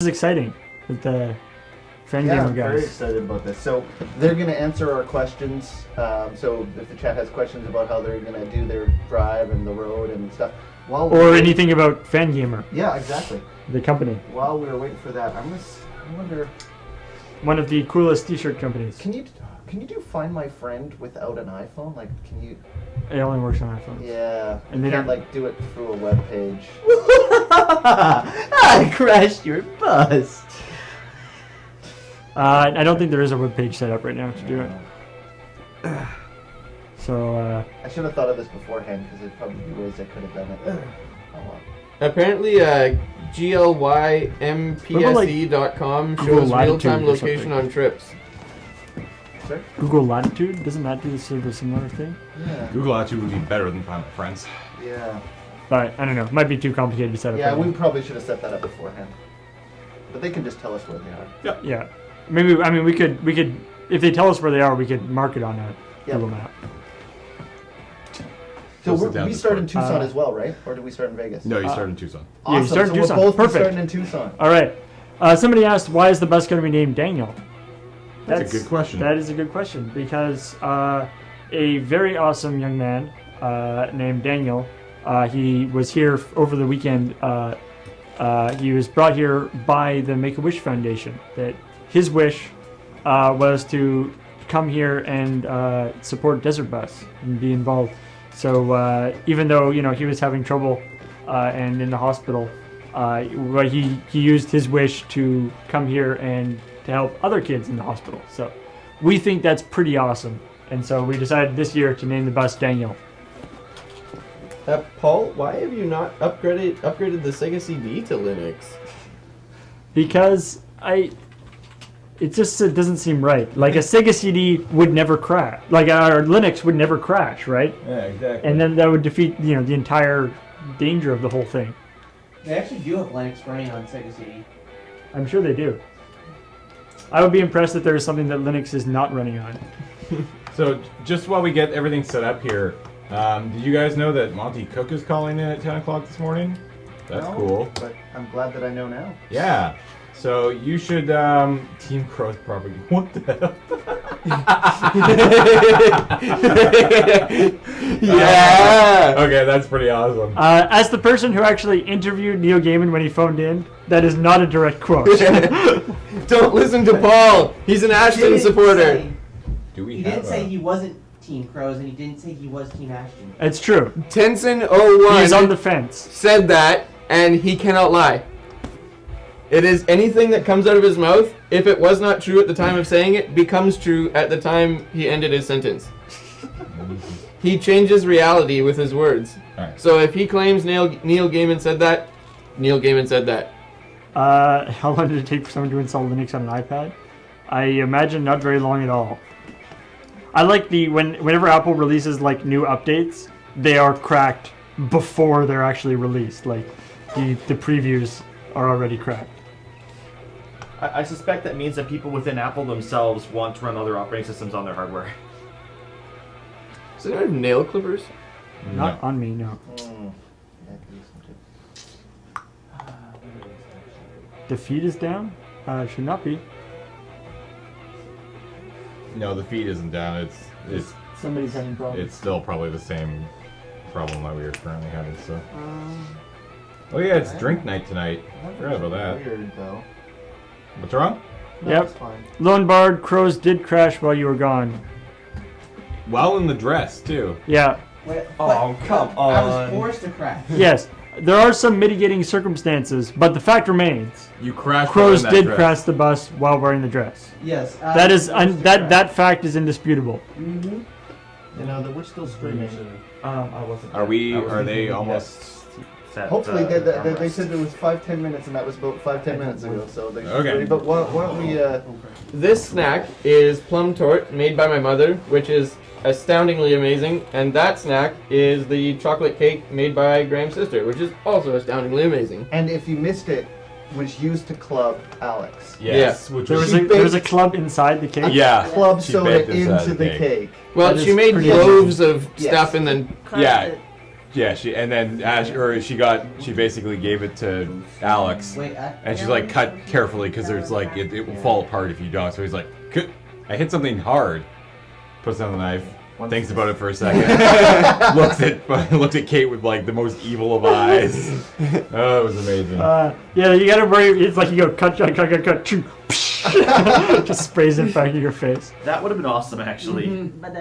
is exciting with the Fangamer Yeah, I'm guys. very excited about this. So they're going to answer our questions. So if the chat has questions about how they're going to do their drive and the road and stuff, or anything about Fangamer. Yeah, exactly. The company. While we were waiting for that, I wonder. One of the coolest T-shirt companies. Can you do Find My Friend without an iPhone? Like, can you? It only works on iPhones. Yeah. And they they can't don't like do it through a web page. I crashed your bus. I don't think there is a web page set up right now to do it. So. I should have thought of this beforehand because there'd probably be ways I could have done it. Oh well. Apparently, GLYMPSE.com shows real-time location on trips. Sorry? Google Latitude? Doesn't that do sort of a similar thing? Yeah. Google Latitude would be better than Find My Friends. Yeah. But I don't know. It might be too complicated to set up. Yeah, we probably should have set that up beforehand. But they can just tell us where they are. Yep. Yeah. Maybe. I mean, we could. If they tell us where they are, we could mark it on a Google map. So we start in Tucson as well, right? Or do we start in Vegas? No, you start in Tucson. Awesome. Yeah, you start in Tucson. We're both Perfect. starting in Tucson. All right. Somebody asked, why is the bus going to be named Daniel? That's a good question. That is a good question because a very awesome young man named Daniel, he was here over the weekend. He was brought here by the Make-A-Wish Foundation. That his wish was to come here and support Desert Bus and be involved. So even though he was having trouble and in the hospital, he used his wish to come here and to help other kids in the hospital. So we think that's pretty awesome, and so we decided this year to name the bus Daniel. Paul, why have you not upgraded the Sega CD to Linux? Because it doesn't seem right. Like a Sega CD would never crash. Like our Linux would never crash, right? Yeah, exactly. And then that would defeat the entire danger of the whole thing. They actually do have Linux running on Sega CD. I'm sure they do. I would be impressed if there is something that Linux is not running on. So just while we get everything set up here, did you guys know that Monty Cook is calling in at 10 o'clock this morning? That's cool. But I'm glad that I know now. Yeah. So you should Team Crow's probably what the hell? Yeah. Okay, that's pretty awesome. As the person who actually interviewed Neil Gaiman when he phoned in, that is not a direct quote. Don't listen to Paul. He's an Ashton supporter. Do we He have didn't say he wasn't Team Crows, and he didn't say he was Team Ashton. It's true. Tenson01 He's on the fence. said that, and he cannot lie. It is anything that comes out of his mouth, if it was not true at the time of saying it, becomes true at the time he ended his sentence. He changes reality with his words. Alright. So if he claims Neil Gaiman said that, Neil Gaiman said that. How long did it take for someone to install Linux on an iPad? I imagine not very long at all. I like whenever Apple releases like new updates, they are cracked before they're actually released. Like the previews are already cracked. I suspect that means that people within Apple themselves want to run other operating systems on their hardware. Does it have nail clippers? Not on me, no. The feed is down? Should not be. No, the feed isn't down. It's Somebody's having problems. it's still probably the same problem that we are currently having. So. Oh yeah, it's drink night tonight. Forgot about that. Weird though. What's wrong? No, Yep. it's fine. Lone Bard, Crows did crash while you were gone. While in the dress too. Yeah. Wait, Oh, come I was on. forced to crash. Yes. There are some mitigating circumstances, but the fact remains. You crashed. Crows while in that did dress. crash the bus while wearing the dress. Yes. That is that fact is indisputable. Mm-hmm. You know that we're still streaming. I wasn't. Are they almost? Set, Hopefully, they said it was 5-10 minutes, and that was about 5-10 minutes ago. So they Okay. But why don't we? This snack is plum tort made by my mother, which is astoundingly amazing, and that snack is the chocolate cake made by Graham's sister, which is also astoundingly amazing. And if you missed it, was used to club Alex. Yes. Which There was was a club inside the cake. yeah. Club She soda baked into inside the cake. Well, That she is made pretty loaves of Yes. stuff and then Yeah. Yeah, she basically gave it to Alex, Wait, and she's like, cut carefully because there's like it will fall apart if you don't. So he's like, I hit something hard. Puts down the knife. Thinks about it for a second. looks at Kate with like the most evil of eyes. Oh, it was amazing. Yeah, you gotta worry. It's like you go cut, choo, just sprays it back in your face. That would have been awesome, actually. But